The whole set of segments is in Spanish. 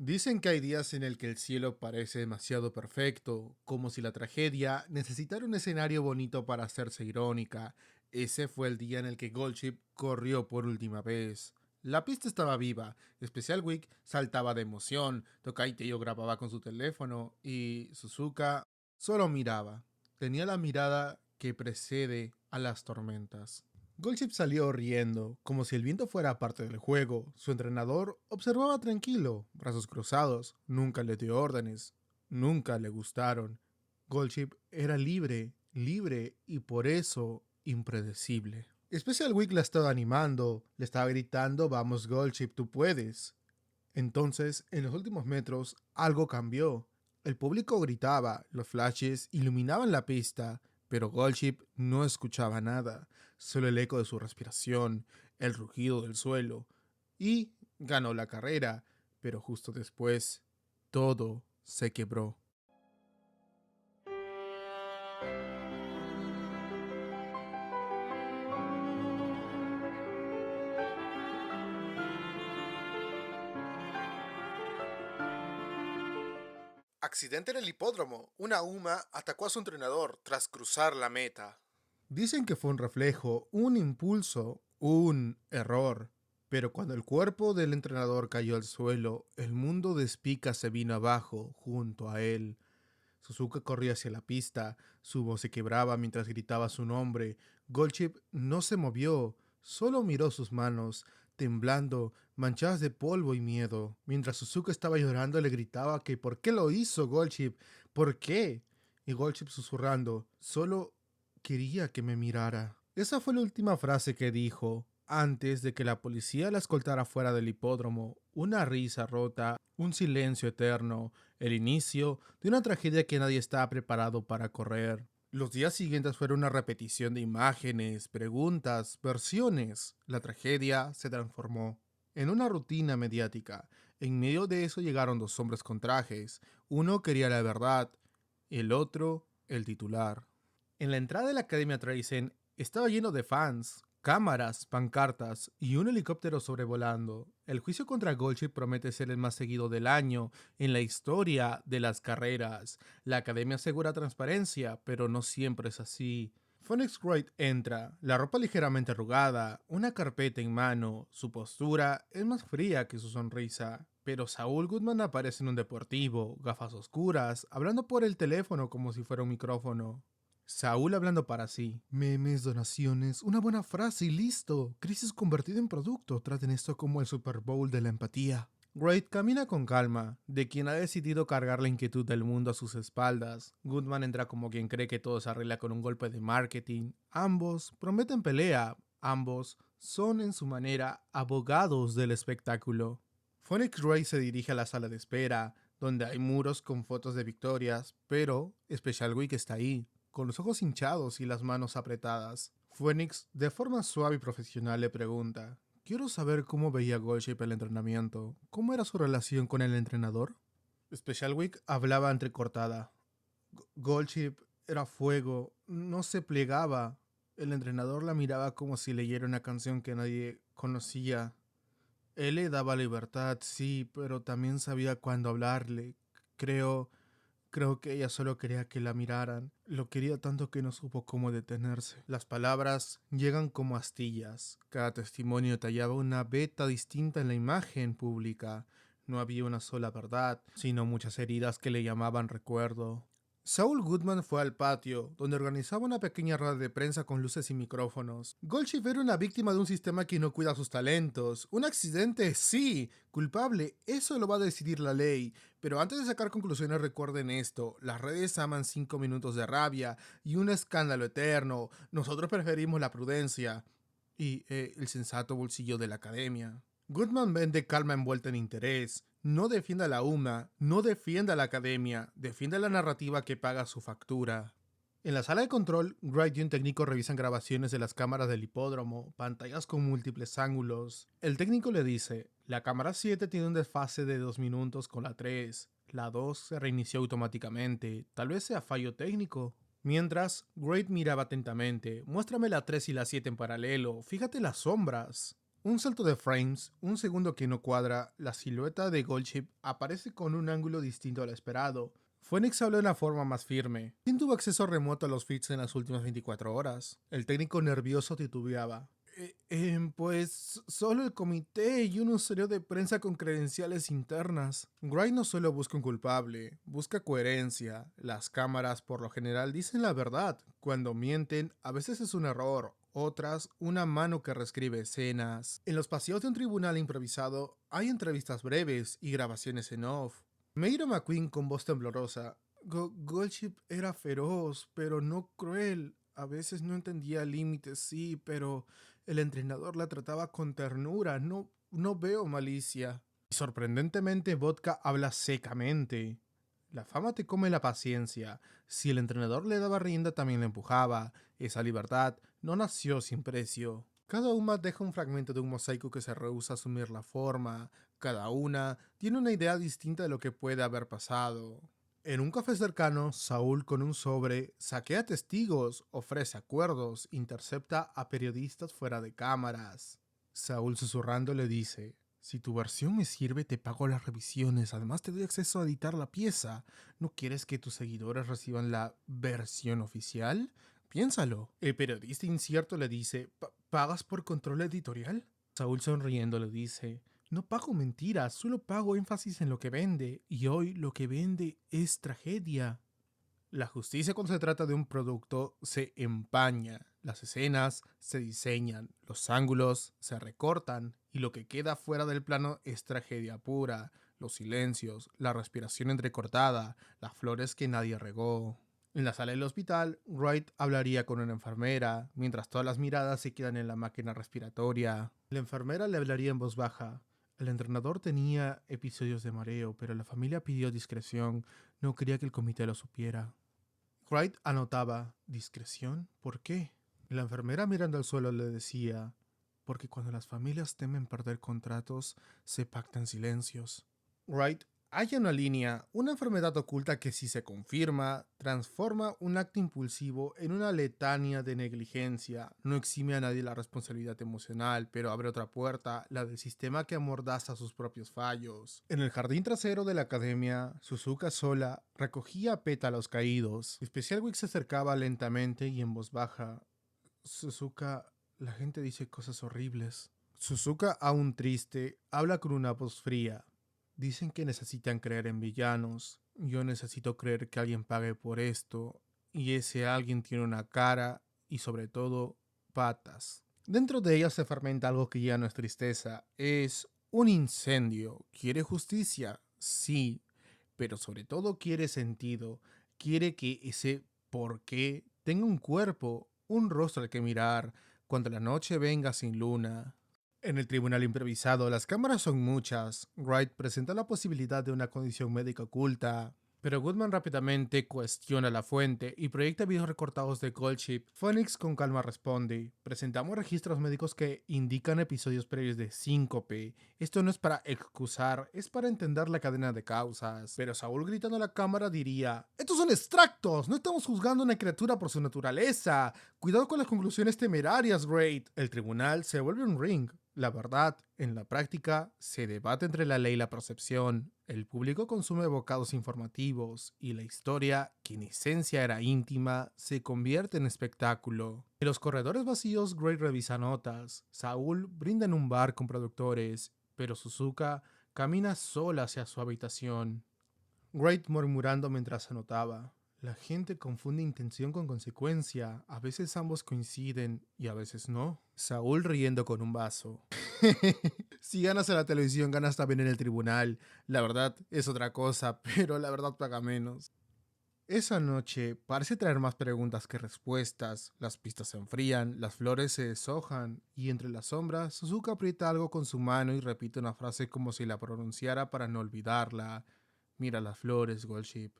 Dicen que hay días en el que el cielo parece demasiado perfecto, como si la tragedia necesitara un escenario bonito para hacerse irónica. Ese fue el día en el que Goldship corrió por última vez. La pista estaba viva, Special Week saltaba de emoción, Tokaiyo grababa con su teléfono y Suzuka solo miraba. Tenía la mirada que precede a las tormentas. Goldship salió riendo, como si el viento fuera parte del juego. Su entrenador observaba tranquilo, brazos cruzados, nunca le dio órdenes, nunca le gustaron. Goldship era libre, libre y por eso impredecible. Special Week la estaba animando, le estaba gritando, vamos Goldship, tú puedes. Entonces, en los últimos metros, algo cambió. El público gritaba, los flashes iluminaban la pista, pero Goldship no escuchaba nada, solo el eco de su respiración, el rugido del suelo. Y ganó la carrera, pero justo después, todo se quebró. Accidente en el hipódromo. Una UMA atacó a su entrenador tras cruzar la meta. Dicen que fue un reflejo, un impulso, un error. Pero cuando el cuerpo del entrenador cayó al suelo, el mundo de Spica se vino abajo junto a él. Suzuka corría hacia la pista, su voz se quebraba mientras gritaba su nombre. Goldship no se movió, solo miró sus manos, temblando, manchadas de polvo y miedo. Mientras Suzuka estaba llorando, le gritaba que ¿por qué lo hizo Goldship? ¿Por qué? Y Goldship susurrando, solo quería que me mirara. Esa fue la última frase que dijo, antes de que la policía la escoltara fuera del hipódromo. Una risa rota, un silencio eterno, el inicio de una tragedia que nadie estaba preparado para correr. Los días siguientes fueron una repetición de imágenes, preguntas, versiones. La tragedia se transformó en una rutina mediática. En medio de eso llegaron dos hombres con trajes. Uno quería la verdad, el otro el titular. En la entrada de la Academia Tracen estaba lleno de fans, cámaras, pancartas y un helicóptero sobrevolando. El juicio contra Goldship promete ser el más seguido del año en la historia de las carreras. La academia asegura transparencia, pero no siempre es así. Phoenix Wright entra, la ropa ligeramente arrugada, una carpeta en mano, su postura es más fría que su sonrisa. Pero Saul Goodman aparece en un deportivo, gafas oscuras, hablando por el teléfono como si fuera un micrófono. Saúl hablando para sí. Memes, donaciones, una buena frase y listo. Crisis convertido en producto. Traten esto como el Super Bowl de la empatía. Wright camina con calma, de quien ha decidido cargar la inquietud del mundo a sus espaldas. Goodman entra como quien cree que todo se arregla con un golpe de marketing. Ambos prometen pelea. Ambos son en su manera abogados del espectáculo. Phoenix Wright se dirige a la sala de espera, donde hay muros con fotos de victorias, pero Special Week está ahí, con los ojos hinchados y las manos apretadas. Phoenix, de forma suave y profesional, le pregunta: quiero saber cómo veía Goldship el entrenamiento. ¿Cómo era su relación con el entrenador? Special Week hablaba entrecortada. Goldship era fuego, no se plegaba. El entrenador la miraba como si leyera una canción que nadie conocía. Él le daba libertad, sí, pero también sabía cuándo hablarle. Creo Creo que ella solo quería que la miraran. Lo quería tanto que no supo cómo detenerse. Las palabras llegan como astillas. Cada testimonio tallaba una beta distinta en la imagen pública. No había una sola verdad, sino muchas heridas que le llamaban recuerdo. Saul Goodman fue al patio, donde organizaba una pequeña rueda de prensa con luces y micrófonos. Goldship era una víctima de un sistema que no cuida sus talentos. Un accidente, sí. Culpable, eso lo va a decidir la ley. Pero antes de sacar conclusiones, recuerden esto: las redes aman 5 minutos de rabia y un escándalo eterno. Nosotros preferimos la prudencia y el sensato bolsillo de la academia. Goodman vende calma envuelta en interés. No defienda a la UMA, no defienda a la academia, defienda la narrativa que paga su factura. En la sala de control, Wright y un técnico revisan grabaciones de las cámaras del hipódromo, pantallas con múltiples ángulos. El técnico le dice: la cámara 7 tiene un desfase de 2 minutos con la 3. La 2 se reinició automáticamente, tal vez sea fallo técnico. Mientras, Wright miraba atentamente. Muéstrame la 3 y la 7 en paralelo, fíjate las sombras. Un salto de frames, un segundo que no cuadra, la silueta de Goldship aparece con un ángulo distinto al esperado. Phoenix habló de una forma más firme. ¿Quién tuvo acceso remoto a los feeds en las últimas 24 horas? El técnico nervioso titubeaba. Pues solo el comité y un usuario de prensa con credenciales internas. Wright no solo busca un culpable, busca coherencia. Las cámaras por lo general dicen la verdad. Cuando mienten, a veces es un error, otras una mano que reescribe escenas. En los pasillos de un tribunal improvisado hay entrevistas breves y grabaciones en off. Mayra McQueen con voz temblorosa. Goldship era feroz, pero no cruel. A veces no entendía límites, sí, pero el entrenador la trataba con ternura. No veo malicia. Y sorprendentemente, Vodka habla secamente. La fama te come la paciencia. Si el entrenador le daba rienda, también le empujaba. Esa libertad no nació sin precio. Cada una deja un fragmento de un mosaico que se rehúsa a asumir la forma. Cada una tiene una idea distinta de lo que puede haber pasado. En un café cercano, Saúl con un sobre saquea testigos, ofrece acuerdos, intercepta a periodistas fuera de cámaras. Saúl susurrando le dice: si tu versión me sirve, te pago las revisiones, además te doy acceso a editar la pieza. ¿No quieres que tus seguidores reciban la versión oficial? Piénsalo. El periodista incierto le dice: ¿pagas por control editorial? Saúl sonriendo le dice: no pago mentiras, solo pago énfasis en lo que vende, y hoy lo que vende es tragedia. La justicia cuando se trata de un producto se empaña, las escenas se diseñan, los ángulos se recortan y lo que queda fuera del plano es tragedia pura, los silencios, la respiración entrecortada, las flores que nadie regó. En la sala del hospital, Wright hablaría con una enfermera, mientras todas las miradas se quedan en la máquina respiratoria. La enfermera le hablaría en voz baja. El entrenador tenía episodios de mareo, pero la familia pidió discreción, no quería que el comité lo supiera. Wright anotaba: ¿discreción? ¿Por qué? La enfermera mirando al suelo le decía: porque cuando las familias temen perder contratos, se pactan silencios. Wright halla una línea, una enfermedad oculta que, si se confirma, transforma un acto impulsivo en una letanía de negligencia. No exime a nadie la responsabilidad emocional, pero abre otra puerta, la del sistema que amordaza sus propios fallos. En el jardín trasero de la academia, Suzuka sola recogía pétalos caídos. Especial Week se acercaba lentamente y en voz baja: Suzuka, la gente dice cosas horribles. Suzuka, aún triste, habla con una voz fría. Dicen que necesitan creer en villanos. Yo necesito creer que alguien pague por esto. Y ese alguien tiene una cara y, sobre todo, patas. Dentro de ella se fermenta algo que ya no es tristeza. Es un incendio. ¿Quiere justicia? Sí. Pero sobre todo quiere sentido. Quiere que ese por qué tenga un cuerpo, un rostro al que mirar, cuando la noche venga sin luna. En el tribunal improvisado, las cámaras son muchas. Wright presenta la posibilidad de una condición médica oculta, pero Goodman rápidamente cuestiona la fuente y proyecta videos recortados de Goldship. Phoenix con calma responde: presentamos registros médicos que indican episodios previos de síncope. Esto no es para excusar, es para entender la cadena de causas. Pero Saúl, gritando a la cámara, diría: estos son extractos, no estamos juzgando a una criatura por su naturaleza. Cuidado con las conclusiones temerarias, Wright. El tribunal se vuelve un ring. La verdad, en la práctica, se debate entre la ley y la percepción. El público consume bocados informativos y la historia, que en esencia era íntima, se convierte en espectáculo. En los corredores vacíos, Gray revisa notas. Saúl brinda en un bar con productores, pero Suzuka camina sola hacia su habitación. Gray murmurando mientras anotaba: la gente confunde intención con consecuencia. A veces ambos coinciden y a veces no. Saúl riendo con un vaso. Si ganas en la televisión, ganas también en el tribunal. La verdad es otra cosa, pero la verdad paga menos. Esa noche parece traer más preguntas que respuestas. Las pistas se enfrían, las flores se deshojan y entre las sombras, Suzuka aprieta algo con su mano y repite una frase como si la pronunciara para no olvidarla. Mira las flores, Goldship.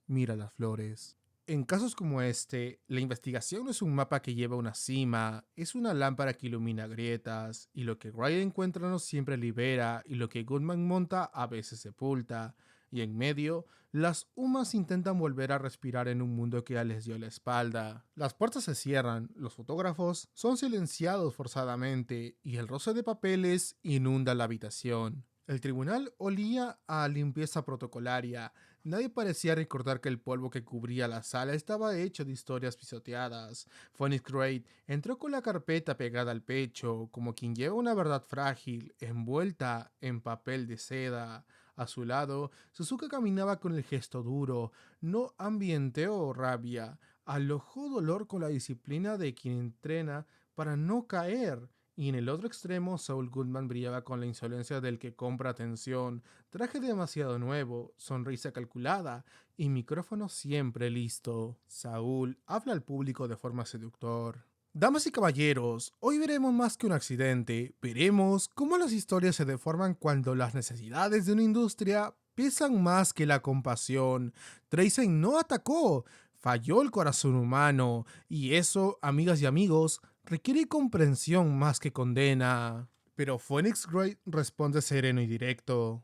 Mira las flores. En casos como este, la investigación no es un mapa que lleva a una cima, es una lámpara que ilumina grietas, y lo que Wright encuentra no siempre libera, y lo que Goodman monta a veces sepulta. y en medio, las humas intentan volver a respirar en un mundo que ya les dio la espalda. Las puertas se cierran, los fotógrafos son silenciados forzadamente y el roce de papeles inunda la habitación. El tribunal olía a limpieza protocolaria. Nadie parecía recordar que el polvo que cubría la sala estaba hecho de historias pisoteadas. Phoenix Wright entró con la carpeta pegada al pecho, como quien lleva una verdad frágil, envuelta en papel de seda. A su lado, Suzuka caminaba con el gesto duro, no ambiente o rabia, alojó dolor con la disciplina de quien entrena para no caer. Y en el otro extremo, Saul Goodman brillaba con la insolencia del que compra atención, traje demasiado nuevo, sonrisa calculada y micrófono siempre listo. Saúl habla al público de forma seductor. Damas y caballeros, hoy veremos más que un accidente, veremos cómo las historias se deforman cuando las necesidades de una industria pesan más que la compasión. Traisen no atacó, falló el corazón humano, y eso, amigas y amigos, requiere comprensión más que condena. Pero Phoenix Wright responde sereno y directo.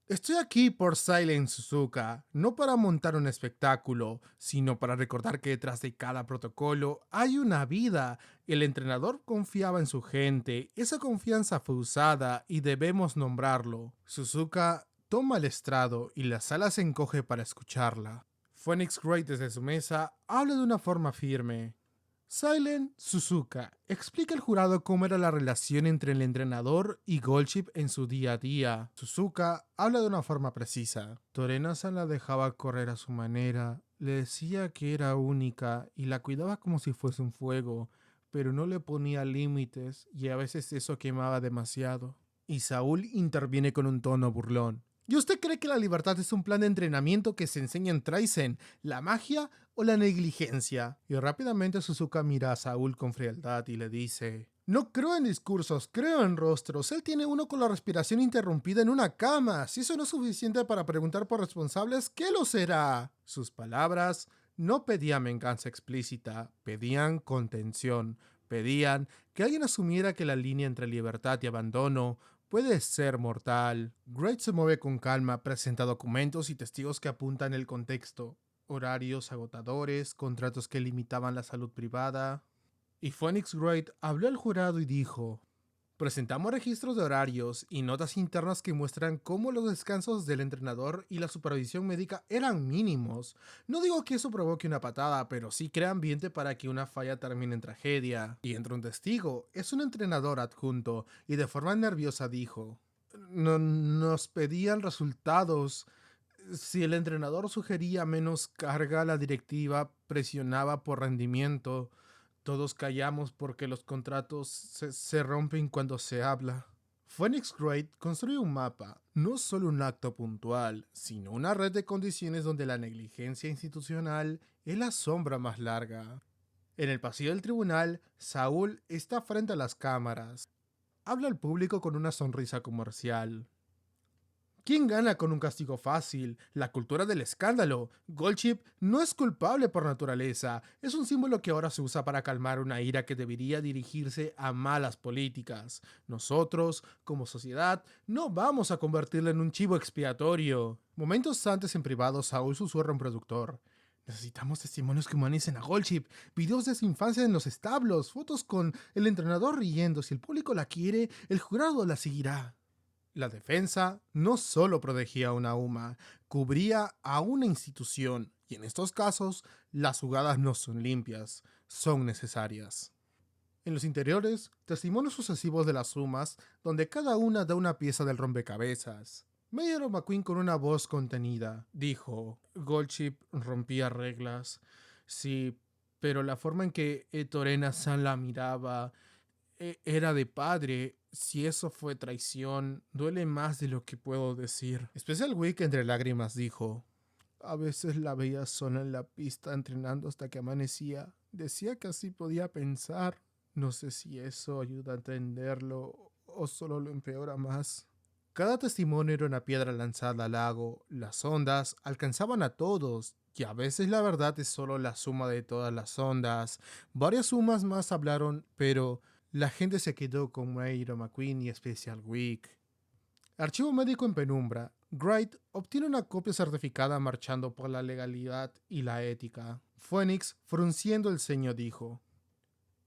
Estoy aquí por Silent Suzuka, no para montar un espectáculo, sino para recordar que detrás de cada protocolo hay una vida. El entrenador confiaba en su gente, esa confianza fue usada y debemos nombrarlo. Suzuka toma el estrado y la sala se encoge para escucharla. Phoenix Wright desde su mesa habla de una forma firme. Silent Suzuka explica al jurado cómo era la relación entre el entrenador y Goldship en su día a día. Suzuka habla de una forma precisa. Torena-san la dejaba correr a su manera, le decía que era única y la cuidaba como si fuese un fuego, pero no le ponía límites y a veces eso quemaba demasiado. Y Saúl interviene con un tono burlón. ¿Y usted cree que la libertad es un plan de entrenamiento que se enseña en Traizen, la magia o la negligencia? Y rápidamente Suzuka mira a Saúl con frialdad y le dice: no creo en discursos, creo en rostros. Él tiene uno con la respiración interrumpida en una cama. Si eso no es suficiente para preguntar por responsables, ¿qué lo será? Sus palabras no pedían venganza explícita, pedían contención. Pedían que alguien asumiera que la línea entre libertad y abandono puede ser mortal. Wright se mueve con calma, presenta documentos y testigos que apuntan el contexto. Horarios agotadores, contratos que limitaban la salud privada. Y Phoenix Wright habló al jurado y dijo: presentamos registros de horarios y notas internas que muestran cómo los descansos del entrenador y la supervisión médica eran mínimos. No digo que eso provoque una patada, pero sí crea ambiente para que una falla termine en tragedia. Y entra un testigo, es un entrenador adjunto, y de forma nerviosa dijo: nos pedían resultados. Si el entrenador sugería menos carga, la directiva presionaba por rendimiento. Todos callamos porque los contratos se rompen cuando se habla. Phoenix Wright construye un mapa, no solo un acto puntual, sino una red de condiciones donde la negligencia institucional es la sombra más larga. En el pasillo del tribunal, Saúl está frente a las cámaras. Habla al público con una sonrisa comercial. ¿Quién gana con un castigo fácil? La cultura del escándalo. Goldship no es culpable por naturaleza. Es un símbolo que ahora se usa para calmar una ira que debería dirigirse a malas políticas. Nosotros, como sociedad, no vamos a convertirlo en un chivo expiatorio. Momentos antes en privado, Saúl susurra a un productor. Necesitamos testimonios que humanicen a Goldship, videos de su infancia en los establos, fotos con el entrenador riendo. Si el público la quiere, el jurado la seguirá. La defensa no solo protegía a una UMA, cubría a una institución, y en estos casos las jugadas no son limpias, son necesarias. En los interiores, testimonios sucesivos de las UMAs, donde cada una da una pieza del rompecabezas. Mayor McQueen con una voz contenida dijo: Goldship rompía reglas, sí, pero la forma en que Torena-san la miraba era de padre. Si eso fue traición, duele más de lo que puedo decir. Special Week entre lágrimas dijo: a veces la veía sola en la pista entrenando hasta que amanecía. Decía que así podía pensar. No sé si eso ayuda a entenderlo o solo lo empeora más. Cada testimonio era una piedra lanzada al lago. Las ondas alcanzaban a todos, y a veces la verdad es solo la suma de todas las ondas. Varias sumas más hablaron, pero la gente se quedó con Mayro McQueen y Special Week. Archivo médico en penumbra. Wright obtiene una copia certificada marchando por la legalidad y la ética. Phoenix, frunciendo el ceño, dijo: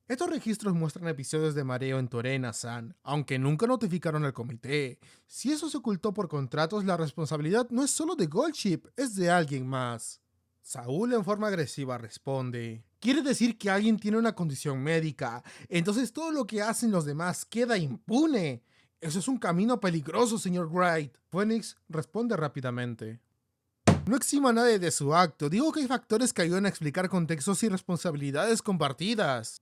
estos registros muestran episodios de mareo en Torena-san, aunque nunca notificaron al comité. Si eso se ocultó por contratos, la responsabilidad no es solo de Goldship, es de alguien más. Saúl en forma agresiva responde: quiere decir que alguien tiene una condición médica, entonces todo lo que hacen los demás queda impune. Eso es un camino peligroso, señor Wright. Phoenix responde rápidamente: no eximo a nadie de su acto, digo que hay factores que ayudan a explicar contextos y responsabilidades compartidas.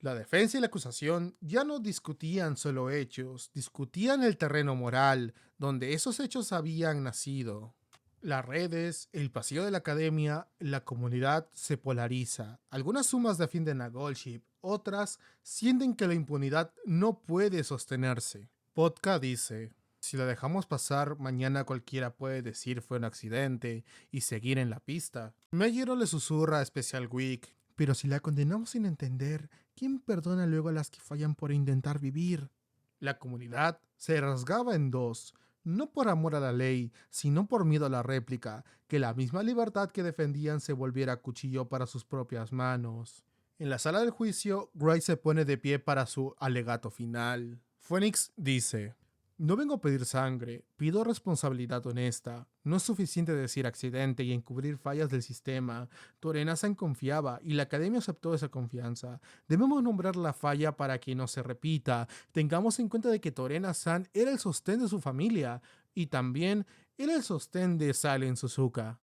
La defensa y la acusación ya no discutían solo hechos, discutían el terreno moral, donde esos hechos habían nacido. Las redes, el pasillo de la academia, la comunidad se polariza. Algunas sumas defienden a Goldship, otras sienten que la impunidad no puede sostenerse. Vodka dice: si la dejamos pasar, mañana cualquiera puede decir fue un accidente y seguir en la pista. Mejiro le susurra a Special Week: pero si la condenamos sin entender, ¿quién perdona luego a las que fallan por intentar vivir? La comunidad se rasgaba en dos, no por amor a la ley, sino por miedo a la réplica, que la misma libertad que defendían se volviera cuchillo para sus propias manos. En la sala del juicio, Gray se pone de pie para su alegato final. Phoenix dice: no vengo a pedir sangre, pido responsabilidad honesta. No es suficiente decir accidente y encubrir fallas del sistema. Torena-san confiaba y la academia aceptó esa confianza. Debemos nombrar la falla para que no se repita. Tengamos en cuenta de que Torena-san era el sostén de su familia y también era el sostén de Silent Suzuka.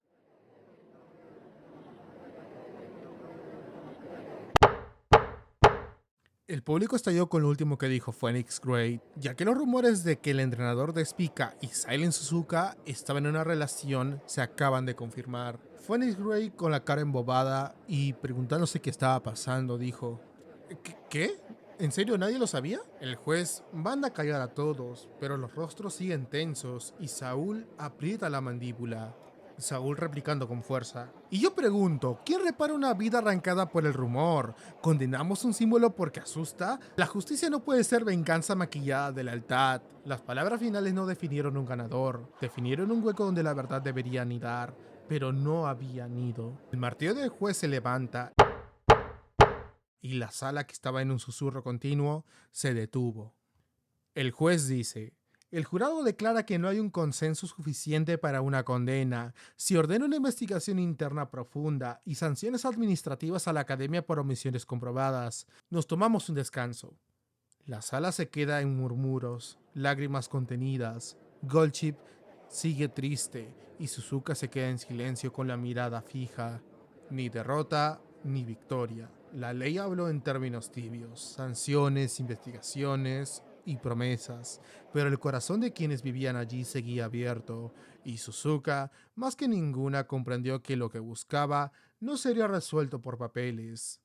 El público estalló con lo último que dijo Phoenix Wright, ya que los rumores de que el entrenador de Spica y Silent Suzuka estaban en una relación se acaban de confirmar. Phoenix Wright, con la cara embobada y preguntándose qué estaba pasando, dijo: ¿Qué? ¿En serio nadie lo sabía? El juez manda a callar a todos, pero los rostros siguen tensos y Saúl aprieta la mandíbula. Saúl replicando con fuerza: y yo pregunto, ¿quién repara una vida arrancada por el rumor? ¿Condenamos un símbolo porque asusta? La justicia no puede ser venganza maquillada de lealtad. Las palabras finales no definieron un ganador, definieron un hueco donde la verdad debería anidar, pero no había nido. El martillo del juez se levanta y la sala, que estaba en un susurro continuo, se detuvo. El juez dice: el jurado declara que no hay un consenso suficiente para una condena. Se ordena una investigación interna profunda y sanciones administrativas a la academia por omisiones comprobadas. Nos tomamos un descanso. La sala se queda en murmuros, lágrimas contenidas. Goldship sigue triste y Suzuka se queda en silencio con la mirada fija. Ni derrota ni victoria. La ley habló en términos tibios: sanciones, investigaciones y promesas, pero el corazón de quienes vivían allí seguía abierto, y Suzuka, más que ninguna, comprendió que lo que buscaba no sería resuelto por papeles.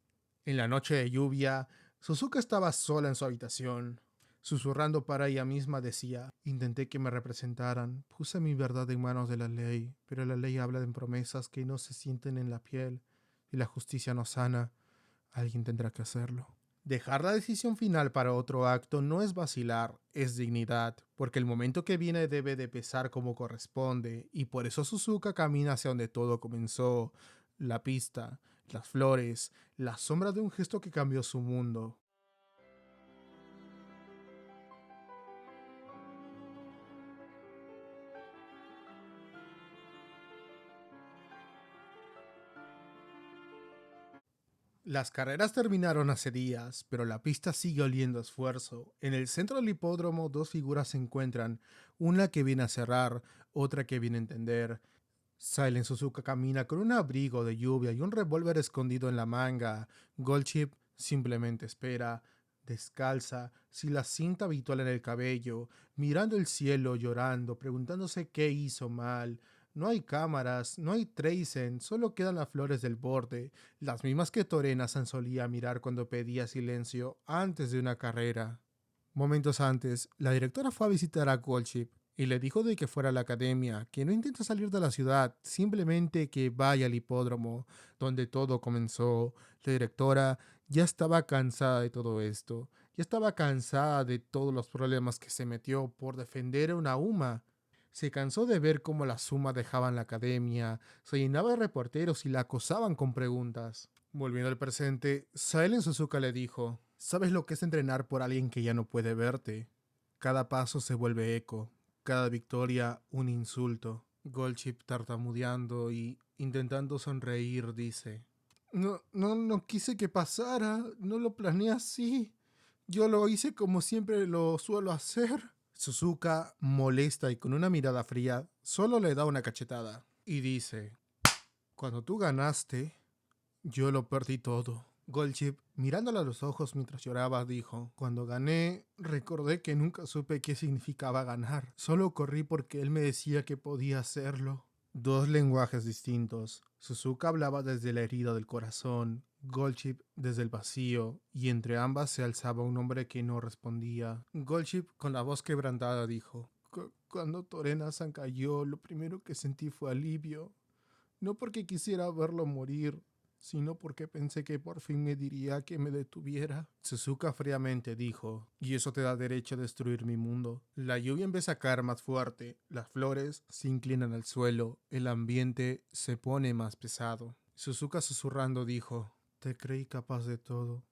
En la noche de lluvia, Suzuka estaba sola en su habitación. Susurrando para ella misma decía: intenté que me representaran, puse mi verdad en manos de la ley, pero la ley habla de promesas que no se sienten en la piel, y la justicia no sana. Alguien tendrá que hacerlo. Dejar la decisión final para otro acto no es vacilar, es dignidad, porque el momento que viene debe de pesar como corresponde, y por eso Suzuka camina hacia donde todo comenzó: la pista, las flores, la sombra de un gesto que cambió su mundo. Las carreras terminaron hace días, pero la pista sigue oliendo a esfuerzo. En el centro del hipódromo, dos figuras se encuentran, una que viene a cerrar, otra que viene a entender. Silent Suzuka camina con un abrigo de lluvia y un revólver escondido en la manga. Goldship simplemente espera, descalza, sin la cinta habitual en el cabello, mirando el cielo, llorando, preguntándose qué hizo mal. No hay cámaras, no hay tracing, solo quedan las flores del borde, las mismas que Torena-san solía mirar cuando pedía silencio antes de una carrera. Momentos antes, la directora fue a visitar a Goldship y le dijo de que fuera a la academia, que no intenta salir de la ciudad, simplemente que vaya al hipódromo, donde todo comenzó. La directora ya estaba cansada de todo esto, ya estaba cansada de todos los problemas que se metió por defender a una UMA. Se cansó de ver cómo las Sumas dejaban la academia, se llenaba de reporteros y la acosaban con preguntas. Volviendo al presente, Silent Suzuka le dijo: ¿Sabes lo que es entrenar por alguien que ya no puede verte? Cada paso se vuelve eco, cada victoria un insulto. Goldchip, tartamudeando y intentando sonreír, dice: no quise que pasara, no lo planeé así. Yo lo hice como siempre lo suelo hacer. Suzuka, molesta y con una mirada fría, solo le da una cachetada y dice: Cuando tú ganaste, yo lo perdí todo. Goldchip, mirándole a los ojos mientras lloraba, dijo: Cuando gané, recordé que nunca supe qué significaba ganar. Solo corrí porque él me decía que podía hacerlo. Dos lenguajes distintos. Suzuka hablaba desde la herida del corazón, Goldchip desde el vacío, y entre ambas se alzaba un hombre que no respondía. Goldchip, con la voz quebrantada, dijo: Cuando Torena-san cayó, lo primero que sentí fue alivio. No porque quisiera verlo morir, sino porque pensé que por fin me diría que me detuviera. Suzuka fríamente dijo: y eso te da derecho a destruir mi mundo. La lluvia empieza a caer más fuerte, las flores se inclinan al suelo, el ambiente se pone más pesado. Suzuka, susurrando, dijo: te creí capaz de todo,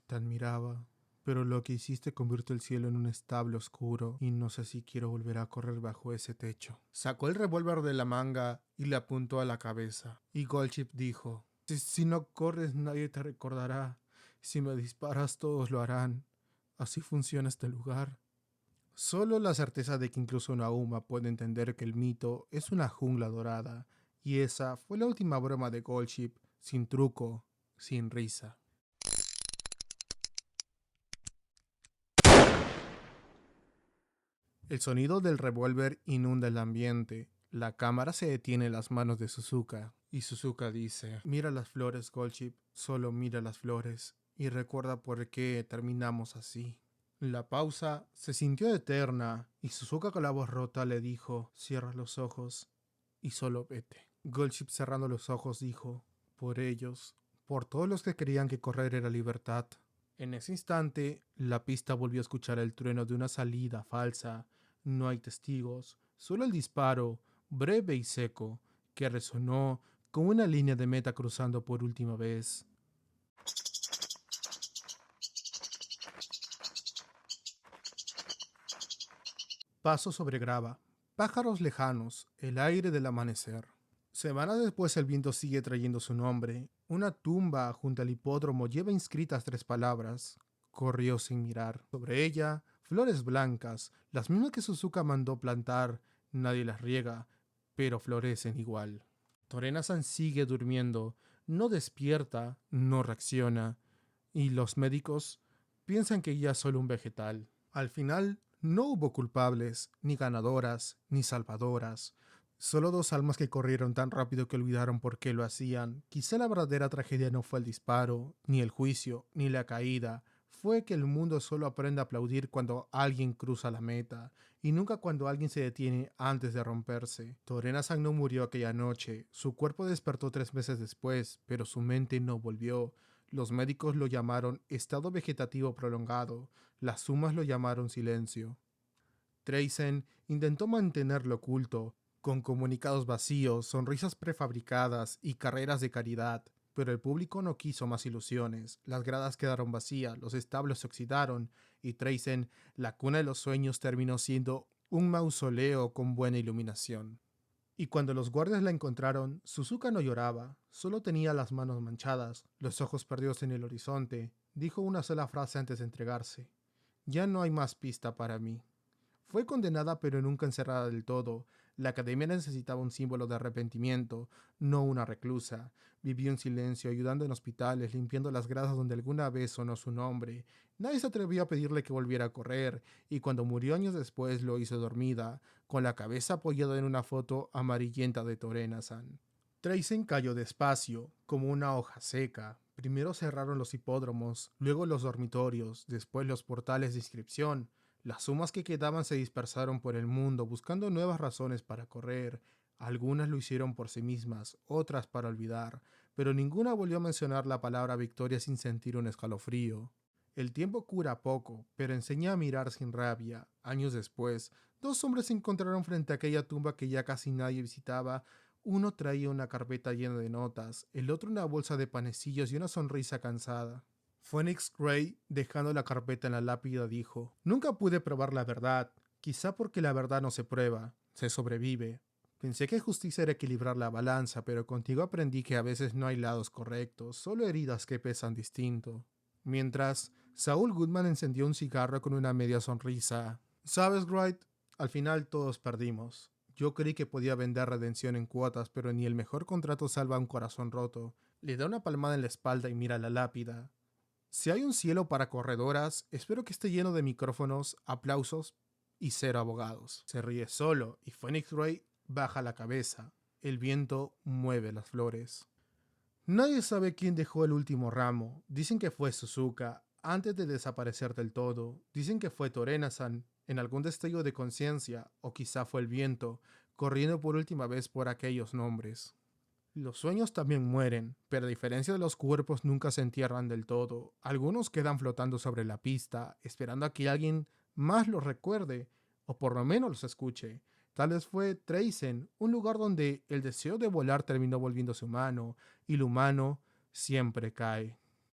te admiraba, pero lo que hiciste convirtió el cielo en un establo oscuro y no sé si quiero volver a correr bajo ese techo. Sacó el revólver de la manga y le apuntó a la cabeza. Y Goldchip dijo: si no corres nadie te recordará. Si me disparas todos lo harán. Así funciona este lugar. Solo la certeza de que incluso una Uma puede entender que el mito es una jungla dorada. Y esa fue la última broma de Goldchip, sin truco, sin risa. El sonido del revólver inunda el ambiente. La cámara se detiene en las manos de Suzuka. Y Suzuka dice: mira las flores, Goldchip, solo mira las flores. Y recuerda por qué terminamos así. La pausa se sintió eterna y Suzuka, con la voz rota, le dijo: cierra los ojos y solo vete. Goldchip, cerrando los ojos, dijo: por ellos, por todos los que creían que correr era libertad. En ese instante, la pista volvió a escuchar el trueno de una salida falsa. No hay testigos, solo el disparo, breve y seco, que resonó con una línea de meta cruzando por última vez. Paso sobre grava, pájaros lejanos, el aire del amanecer. Semanas después el viento sigue trayendo su nombre. Una tumba junto al hipódromo lleva inscritas 3 palabras: corrió sin mirar. Sobre ella, flores blancas, las mismas que Suzuka mandó plantar. Nadie las riega, pero florecen igual. Torena-san sigue durmiendo, no despierta, no reacciona, y los médicos piensan que ella es solo un vegetal. Al final, no hubo culpables, ni ganadoras, ni salvadoras. Solo 2 almas que corrieron tan rápido que olvidaron por qué lo hacían. Quizá la verdadera tragedia no fue el disparo, ni el juicio, ni la caída. Fue que el mundo solo aprende a aplaudir cuando alguien cruza la meta, y nunca cuando alguien se detiene antes de romperse. Torena-san no murió aquella noche. Su cuerpo despertó 3 meses después, pero su mente no volvió. Los médicos lo llamaron estado vegetativo prolongado. Las Sumas lo llamaron silencio. Treisen intentó mantenerlo oculto, con comunicados vacíos, sonrisas prefabricadas y carreras de caridad, pero el público no quiso más ilusiones. Las gradas quedaron vacías, los establos se oxidaron y Treisen, la cuna de los sueños, terminó siendo un mausoleo con buena iluminación. Y cuando los guardias la encontraron, Suzuka no lloraba, solo tenía las manos manchadas, los ojos perdidos en el horizonte. Dijo una sola frase antes de entregarse: ya no hay más pista para mí. Fue condenada pero nunca encerrada del todo. La academia necesitaba un símbolo de arrepentimiento, no una reclusa. Vivió en silencio, ayudando en hospitales, limpiando las gradas donde alguna vez sonó su nombre. Nadie se atrevió a pedirle que volviera a correr, y cuando murió años después lo hizo dormida, con la cabeza apoyada en una foto amarillenta de Torena-san. Treisen cayó despacio, como una hoja seca. Primero cerraron los hipódromos, luego los dormitorios, después los portales de inscripción. Las Sumas que quedaban se dispersaron por el mundo buscando nuevas razones para correr. Algunas lo hicieron por sí mismas, otras para olvidar, pero ninguna volvió a mencionar la palabra victoria sin sentir un escalofrío. El tiempo cura poco, pero enseña a mirar sin rabia. Años después, dos hombres se encontraron frente a aquella tumba que ya casi nadie visitaba. Uno traía una carpeta llena de notas, el otro una bolsa de panecillos y una sonrisa cansada. Phoenix Gray, dejando la carpeta en la lápida, dijo: Nunca pude probar la verdad, quizá porque la verdad no se prueba, se sobrevive. Pensé que justicia era equilibrar la balanza, pero contigo aprendí que a veces no hay lados correctos, solo heridas que pesan distinto. Mientras, Saul Goodman encendió un cigarro con una media sonrisa. ¿Sabes, Wright? Al final todos perdimos. Yo creí que podía vender redención en cuotas, pero ni el mejor contrato salva un corazón roto. Le da una palmada en la espalda y mira la lápida. Si hay un cielo para corredoras, espero que esté lleno de micrófonos, aplausos y cero abogados. Se ríe solo y Phoenix Wright baja la cabeza. El viento mueve las flores. Nadie sabe quién dejó el último ramo. Dicen que fue Suzuka, antes de desaparecer del todo. Dicen que fue Torena-san, en algún destello de conciencia, o quizá fue el viento, corriendo por última vez por aquellos nombres. Los sueños también mueren, pero a diferencia de los cuerpos nunca se entierran del todo. Algunos quedan flotando sobre la pista, esperando a que alguien más los recuerde, o por lo menos los escuche. Tal vez fue Treisen, un lugar donde el deseo de volar terminó volviéndose humano, y lo humano siempre cae.